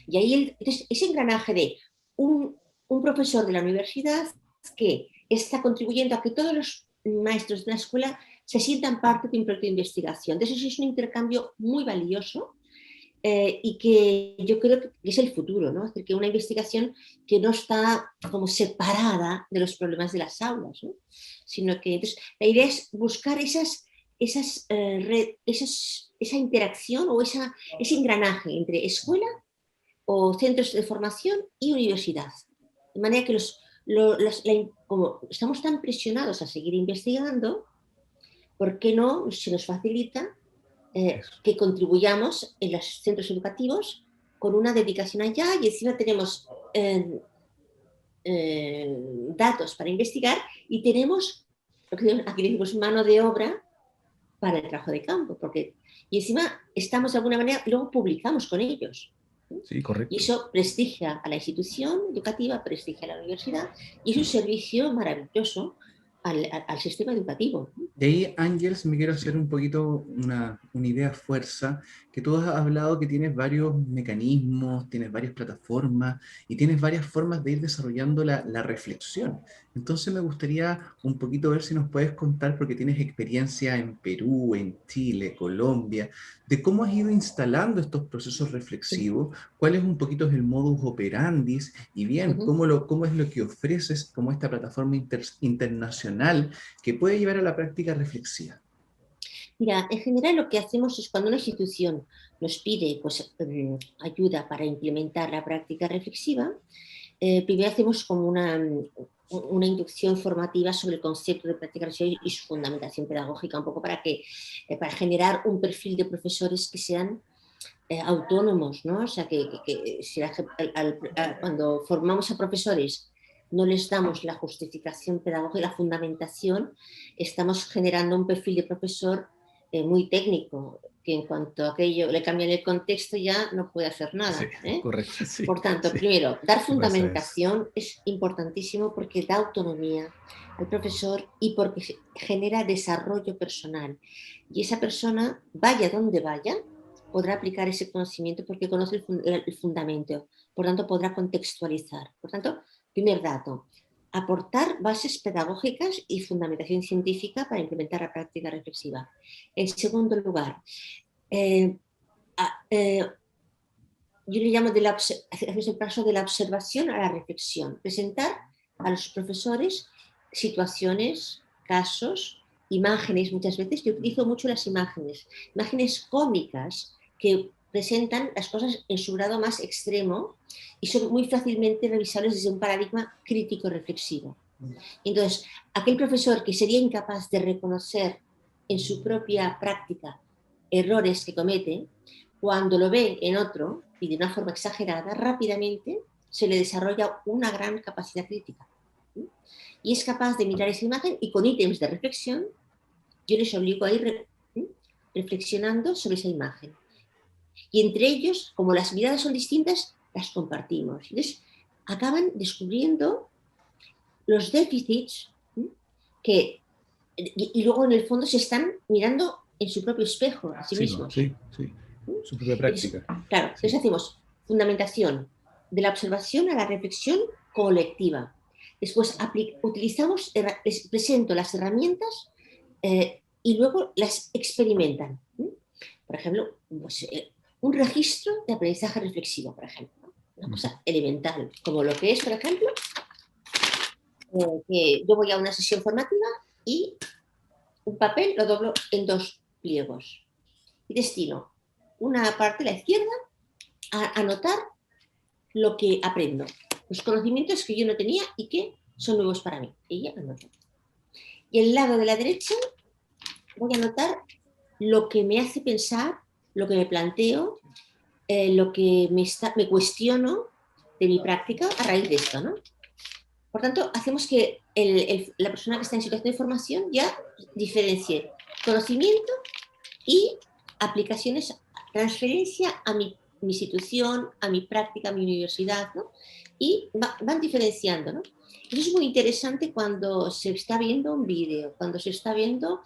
Y ahí entonces, ese engranaje de un profesor de la universidad que está contribuyendo a que todos los maestros de la escuela se sientan parte de un proyecto de investigación. Entonces, es un intercambio muy valioso y que yo creo que es el futuro, ¿no? Es decir, que una investigación que no está como separada de los problemas de las aulas, ¿no? Sino que entonces, la idea es buscar esa interacción o ese engranaje entre escuela o centros de formación y universidad. De manera que como estamos tan presionados a seguir investigando, ¿por qué no se nos facilita que contribuyamos en los centros educativos con una dedicación allá y encima tenemos datos para investigar y tenemos, aquí decimos, mano de obra para el trabajo de campo, y encima estamos de alguna manera, luego publicamos con ellos. Sí, correcto. Y eso prestigia a la institución educativa, prestigia a la universidad y es un servicio maravilloso al sistema educativo. De ahí, Ángels, me quiero hacer un poquito una idea fuerza, que tú has hablado que tienes varios mecanismos, tienes varias plataformas y tienes varias formas de ir desarrollando la reflexión. Entonces me gustaría un poquito ver si nos puedes contar, porque tienes experiencia en Perú, en Chile, Colombia, de cómo has ido instalando estos procesos reflexivos, cuál es un poquito el modus operandi y bien, cómo es lo que ofreces como esta plataforma internacional que puede llevar a la práctica reflexiva. Mira, en general lo que hacemos es cuando una institución nos pide pues, ayuda para implementar la práctica reflexiva, primero hacemos como una inducción formativa sobre el concepto de práctica reflexiva y su fundamentación pedagógica, un poco para generar un perfil de profesores que sean autónomos, ¿no? O sea, cuando formamos a profesores no les damos la justificación pedagógica, la fundamentación, estamos generando un perfil de profesor muy técnico, que en cuanto a aquello le cambian el contexto ya no puede hacer nada. Sí, correcto. Sí, por tanto, primero, dar fundamentación es importantísimo porque da autonomía al profesor y porque genera desarrollo personal. Y esa persona, vaya donde vaya, podrá aplicar ese conocimiento porque conoce el fundamento, por tanto podrá contextualizar. Por tanto, primer dato, aportar bases pedagógicas y fundamentación científica para implementar la práctica reflexiva. En segundo lugar, yo le llamo el paso de la observación a la reflexión, presentar a los profesores situaciones, casos, imágenes. Muchas veces yo utilizo mucho las imágenes cómicas que presentan las cosas en su grado más extremo y son muy fácilmente revisables desde un paradigma crítico-reflexivo. Entonces, aquel profesor que sería incapaz de reconocer en su propia práctica errores que comete, cuando lo ve en otro y de una forma exagerada, rápidamente se le desarrolla una gran capacidad crítica. Y es capaz de mirar esa imagen y con ítems de reflexión yo les obligo a ir reflexionando sobre esa imagen. Y entre ellos, como las miradas son distintas, las compartimos. Entonces, acaban descubriendo los déficits y luego en el fondo se están mirando en su propio espejo a sí mismos. Sí, su propia práctica. Claro, entonces hacemos fundamentación de la observación a la reflexión colectiva. Después les presento las herramientas y luego las experimentan. Por ejemplo, pues, un registro de aprendizaje reflexivo, por ejemplo. Una cosa elemental, como lo que es, por ejemplo, que yo voy a una sesión formativa y un papel, lo doblo en 2 pliegos y destino una parte a la izquierda a anotar lo que aprendo, los conocimientos que yo no tenía y que son nuevos para mí. Ella anota. Y el lado de la derecha voy a anotar lo que me hace pensar, lo que me planteo, lo que me cuestiono de mi práctica a raíz de esto, ¿no? Por tanto, hacemos que la persona que está en situación de formación ya diferencie conocimiento y aplicaciones, transferencia a mi institución, a mi práctica, a mi universidad, ¿no? Y van diferenciando, ¿no? Eso es muy interesante cuando se está viendo un vídeo, cuando se está viendo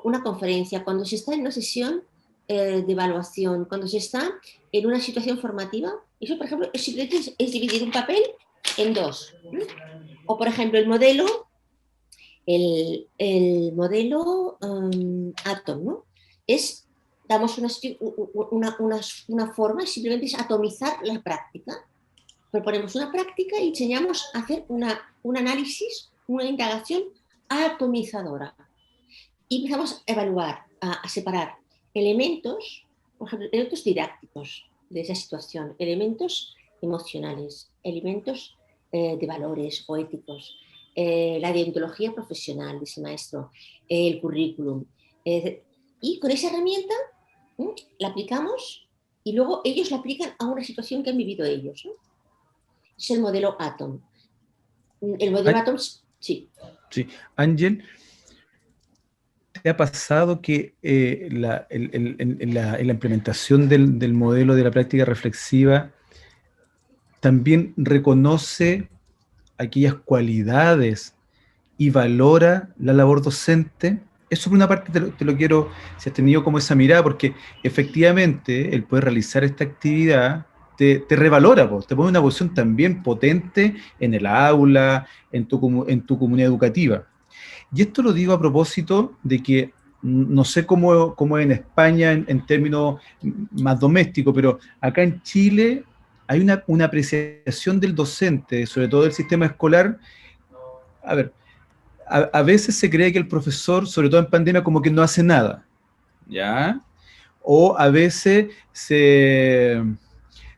una conferencia, cuando se está en una sesión de evaluación, cuando se está en una situación formativa. Eso, por ejemplo, simplemente es dividir un papel en 2. O, por ejemplo, el modelo Atom, ¿no? Damos una forma, simplemente es atomizar la práctica. Proponemos una práctica y enseñamos a hacer un análisis, una indagación atomizadora. Y empezamos a evaluar, a separar elementos, por ejemplo, elementos didácticos de esa situación, elementos emocionales, elementos de valores o éticos, la deontología profesional de ese maestro, el currículum. Y con esa herramienta la aplicamos y luego ellos la aplican a una situación que han vivido ellos, ¿no? Es el modelo Atom. El modelo Atom, sí. Sí, Ángel, ¿te ha pasado que en la implementación del modelo de la práctica reflexiva también reconoce aquellas cualidades y valora la labor docente? Eso por una parte te lo quiero, si has tenido como esa mirada, porque efectivamente el poder realizar esta actividad te revalora, te pone en una posición también potente en el aula, en tu comunidad educativa. Y esto lo digo a propósito de que no sé cómo es en España en términos más domésticos, pero acá en Chile hay una apreciación del docente, sobre todo del sistema escolar. A ver, a veces se cree que el profesor, sobre todo en pandemia, como que no hace nada, ¿ya? O a veces se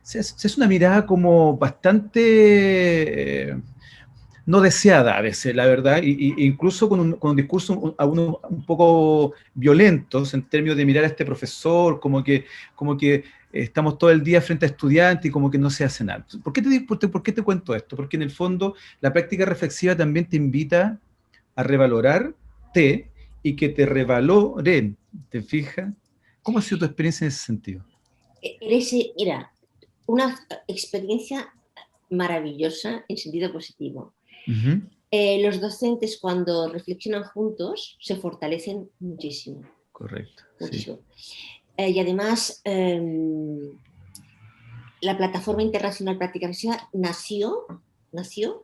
hace una mirada como bastante no deseada a veces, la verdad, incluso con un discurso un poco violentos en términos de mirar a este profesor, como que estamos todo el día frente a estudiantes y como que no se hace nada. ¿Por qué te cuento esto? Porque en el fondo la práctica reflexiva también te invita a revalorarte y que te revaloren, ¿te fijas? ¿Cómo ha sido tu experiencia en ese sentido? Mira, una experiencia maravillosa en sentido positivo. Uh-huh. Los docentes cuando reflexionan juntos se fortalecen muchísimo. Correcto. Muchísimo. Sí. Y además la plataforma internacional práctica reflexiva nació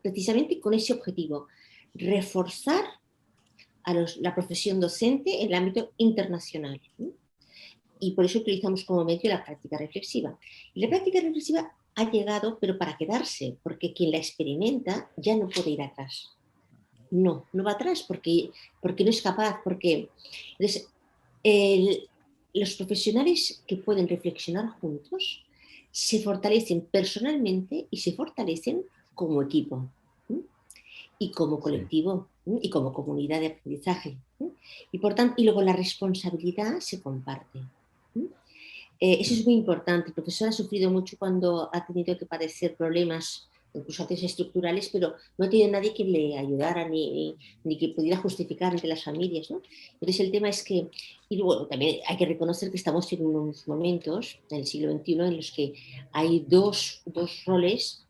precisamente con ese objetivo, reforzar a la profesión docente en el ámbito internacional. Y por eso utilizamos como medio la práctica reflexiva. Y la práctica reflexiva ha llegado, pero para quedarse, porque quien la experimenta ya no puede ir atrás. No va atrás porque no es capaz, porque entonces, los profesionales que pueden reflexionar juntos se fortalecen personalmente y se fortalecen como equipo, y como colectivo, y como comunidad de aprendizaje. Y por tanto, y luego la responsabilidad se comparte. Eso es muy importante. El profesor ha sufrido mucho cuando ha tenido que padecer problemas, incluso a veces estructurales, pero no ha tenido nadie que le ayudara ni que pudiera justificar ante las familias, ¿no? Entonces el tema es que, y luego también hay que reconocer que estamos en unos momentos, en el siglo XXI, en los que hay dos roles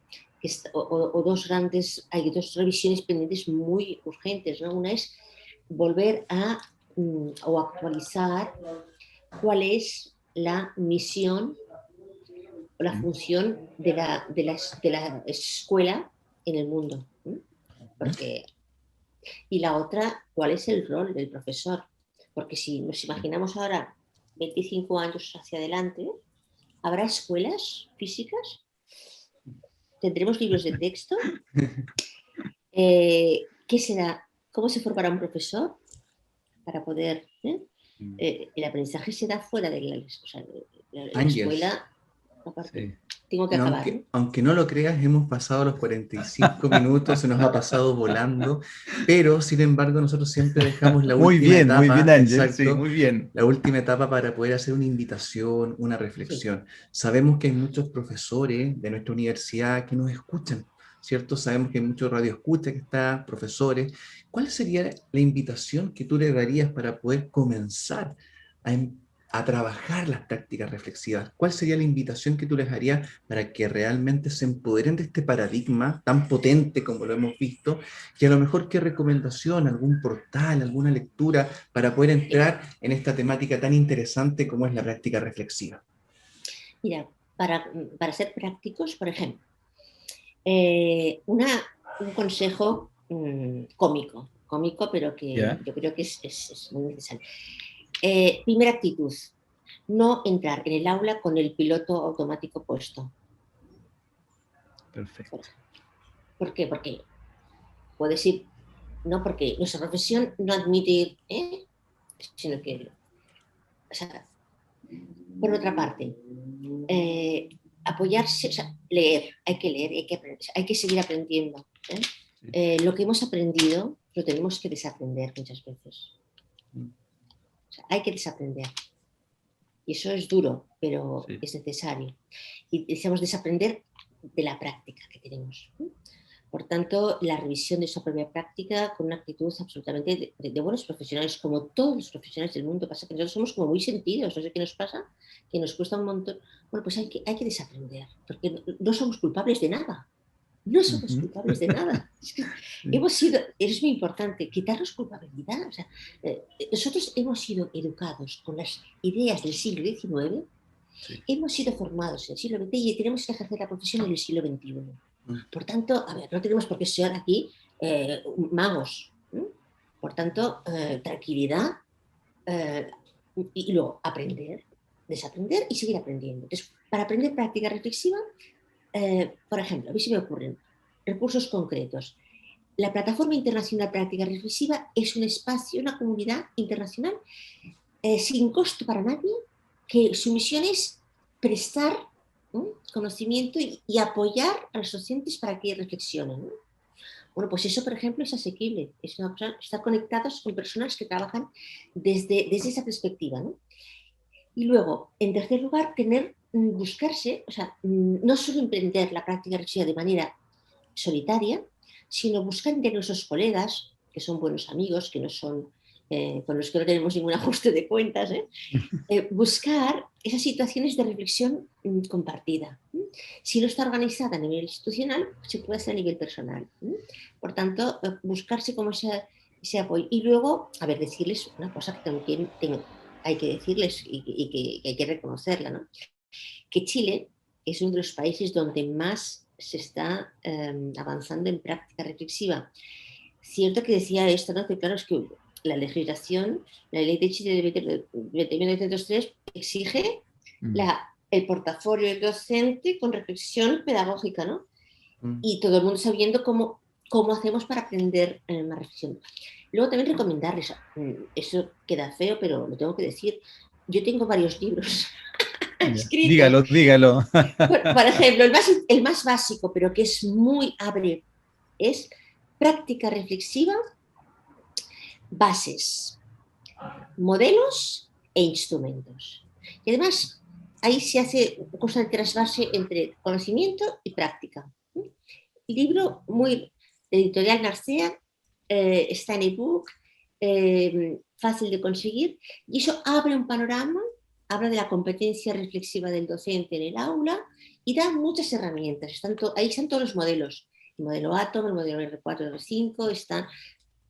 o hay dos revisiones pendientes muy urgentes, ¿no? Una es volver o actualizar cuál es la misión o la función de la escuela en el mundo. Y la otra, cuál es el rol del profesor. Porque si nos imaginamos ahora 25 años hacia adelante, ¿habrá escuelas físicas? ¿Tendremos libros de texto? ¿Qué será? ¿Cómo se formará un profesor? para poder... el aprendizaje se da fuera de la Ángel, escuela. Aparte, Sí. tengo que acabar. Aunque no lo creas, hemos pasado los 45 minutos, se nos ha pasado volando, pero sin embargo nosotros siempre dejamos la última etapa. Muy bien, Ángel, exacto, sí, muy bien. La última etapa para poder hacer una invitación, una reflexión. Sí. Sabemos que hay muchos profesores de nuestra universidad que nos escuchan, ¿cierto? Sabemos que hay muchos radioescuchas que están, profesores. ¿Cuál sería la invitación que tú le darías para poder comenzar a trabajar las prácticas reflexivas? ¿Cuál sería la invitación que tú les harías para que realmente se empoderen de este paradigma tan potente como lo hemos visto? Y a lo mejor, ¿qué recomendación, algún portal, alguna lectura para poder entrar en esta temática tan interesante como es la práctica reflexiva? Mira, para ser prácticos, por ejemplo, un consejo cómico, pero que yo creo que es muy necesario. Primera actitud, no entrar en el aula con el piloto automático puesto. Perfecto. ¿Por qué? Porque puedes ir, no, porque nuestra profesión no admite ir, sino que, o sea, por otra parte, apoyarse, o sea, leer, hay que aprender, hay que seguir aprendiendo. Lo que hemos aprendido lo tenemos que desaprender muchas veces. O sea, hay que desaprender. Y eso es duro, pero sí, es necesario. Y decíamos desaprender de la práctica que tenemos. Por tanto, la revisión de esa propia práctica con una actitud absolutamente de buenos profesionales, como todos los profesionales del mundo. Pasa que nosotros somos como muy sentidos, no sé qué nos pasa, que nos cuesta un montón. Bueno, pues hay que desaprender, porque no somos culpables de nada. No somos culpables de nada. Hemos sido, es muy importante, quitarnos culpabilidad. O sea, nosotros hemos sido educados con las ideas del siglo XIX, hemos sido formados en el siglo XX y tenemos que ejercer la profesión en el siglo XXI. Por tanto, a ver, no tenemos por qué ser aquí magos. Por tanto, tranquilidad y luego aprender, desaprender y seguir aprendiendo. Entonces, para aprender práctica reflexiva, por ejemplo, a mí se me ocurren recursos concretos. La Plataforma Internacional Práctica Reflexiva es un espacio, una comunidad internacional sin costo para nadie, que su misión es prestar conocimiento y apoyar a los docentes para que reflexionen. Bueno, pues eso, por ejemplo, es asequible. Estar conectados con personas que trabajan desde esa perspectiva, ¿no? Y luego, en tercer lugar, buscarse, o sea, no solo emprender la práctica reflexiva de manera solitaria, sino buscar entre nuestros colegas, que son buenos amigos, que no son, con los que no tenemos ningún ajuste de cuentas, buscar esas situaciones de reflexión compartida. Si no está organizada a nivel institucional, se puede hacer a nivel personal. Por tanto, buscarse como ese apoyo. Y luego, a ver, decirles una cosa que también hay que decirles y que hay que reconocerla, ¿no? Que Chile es uno de los países donde más se está avanzando en práctica reflexiva. Cierto que decía esto, ¿no? Que claro, es que la legislación, la ley de Chile de 1903 exige el portafolio del docente con reflexión pedagógica, ¿no? Y todo el mundo sabiendo cómo hacemos para aprender más reflexión. Luego también recomendarles, eso queda feo, pero lo tengo que decir, yo tengo varios libros escritos. Dígalo. Por ejemplo, el más básico, pero que es muy abre, es Práctica Reflexiva, Bases, Modelos e Instrumentos. Y además, ahí se hace cosa de trasvase entre conocimiento y práctica. Libro muy editorial Narcea, está en ebook, fácil de conseguir, y eso abre un panorama, habla de la competencia reflexiva del docente en el aula y da muchas herramientas. Ahí están todos los modelos, el modelo Atom, el modelo R4, R5, está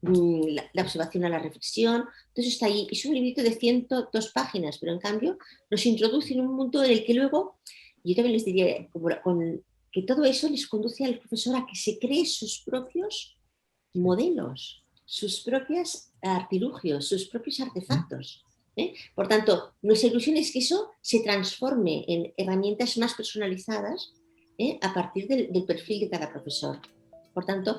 la observación a la reflexión. Entonces está ahí, es un librito de 102 páginas, pero en cambio nos introduce en un mundo en el que luego, yo también les diría, que todo eso les conduce al profesor a que se cree sus propios modelos, sus propios artilugios, sus propios artefactos. Por tanto, nuestra ilusión es que eso se transforme en herramientas más personalizadas a partir del perfil de cada profesor. Por tanto,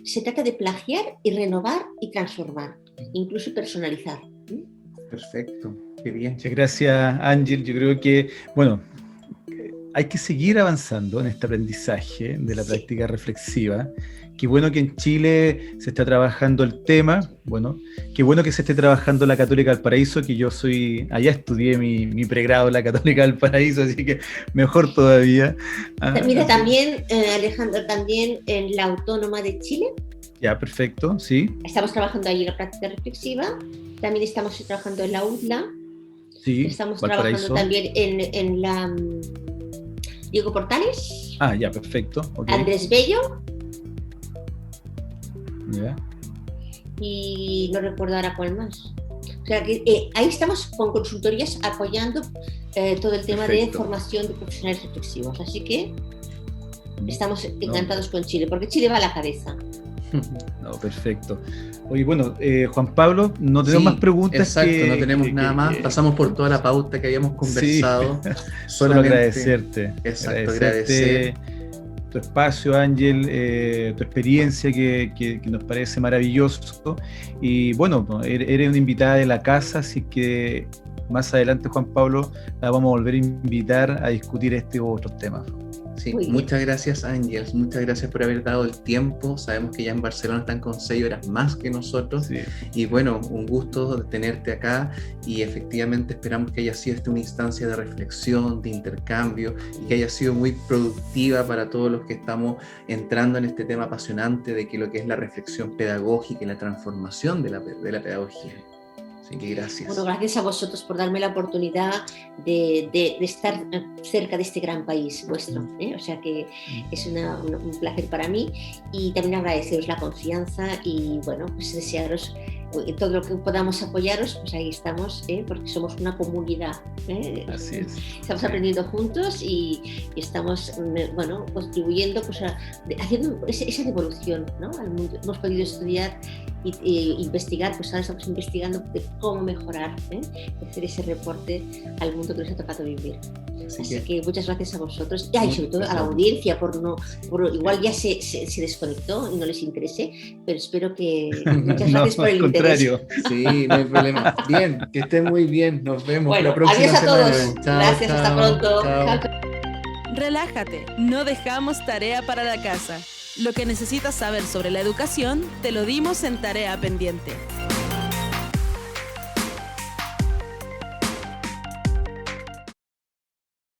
se trata de plagiar y renovar y transformar. incluso personalizar. Perfecto, qué bien. Muchas gracias, Ángel. Yo creo que, bueno, hay que seguir avanzando en este aprendizaje de la práctica reflexiva. Qué bueno que en Chile se está trabajando el tema. Bueno, qué bueno que se esté trabajando la Católica del Paraíso, que yo allá estudié mi pregrado en la Católica del Paraíso, así que mejor todavía. Mira, también, Alejandro, también en la Autónoma de Chile. Ya, perfecto, sí. Estamos trabajando ahí en la práctica reflexiva. También estamos trabajando en la UDLA. Sí, estamos Valparaíso. Trabajando también en la Diego Portales. Ah, ya, perfecto. Okay. Andrés Bello. Ya. Y no recuerdo ahora cuál más. O sea, que ahí estamos con consultorías apoyando todo el tema de formación de profesionales reflexivos. Así que estamos encantados con Chile, porque Chile va a la cabeza. No, perfecto. Oye, bueno, Juan Pablo, no tenemos más preguntas. Exacto, no tenemos nada más. Pasamos por toda la pauta que habíamos conversado. Sí. Solo agradecerte. Exacto, agradecer tu espacio, Ángel, tu experiencia que nos parece maravilloso. Y bueno, eres una invitada de la casa, así que más adelante, Juan Pablo, la vamos a volver a invitar a discutir este u otros temas. Sí, muchas gracias, Ángels, muchas gracias por haber dado el tiempo. Sabemos que ya en Barcelona están con 6 horas más que nosotros. Sí. Y bueno, un gusto de tenerte acá, y efectivamente esperamos que haya sido una instancia de reflexión, de intercambio, y que haya sido muy productiva para todos los que estamos entrando en este tema apasionante de que lo que es la reflexión pedagógica y la transformación de la pedagogía. Así que gracias. Bueno, gracias a vosotros por darme la oportunidad de estar cerca de este gran país vuestro. O sea que es un placer para mí, y también agradeceros la confianza y bueno, pues desearos todo lo que podamos apoyaros, pues ahí estamos, porque somos una comunidad. Así es. Estamos aprendiendo juntos y estamos, bueno, contribuyendo, pues haciendo esa devolución, ¿no?, al mundo. Hemos podido estudiar e investigar, pues ahora estamos investigando de cómo mejorar, hacer ese reporte al mundo que nos ha tocado vivir. Así que muchas gracias a vosotros, y sobre todo a la audiencia por igual ya se desconectó y no les interese, pero espero que muchas gracias por el interés. Sí, no hay problema. Bien, que estén muy bien, nos vemos la próxima adiós a semana. todos. Chao, gracias, chao, hasta pronto. Chao. Relájate, no dejamos tarea para la casa. Lo que necesitas saber sobre la educación te lo dimos en Tarea Pendiente.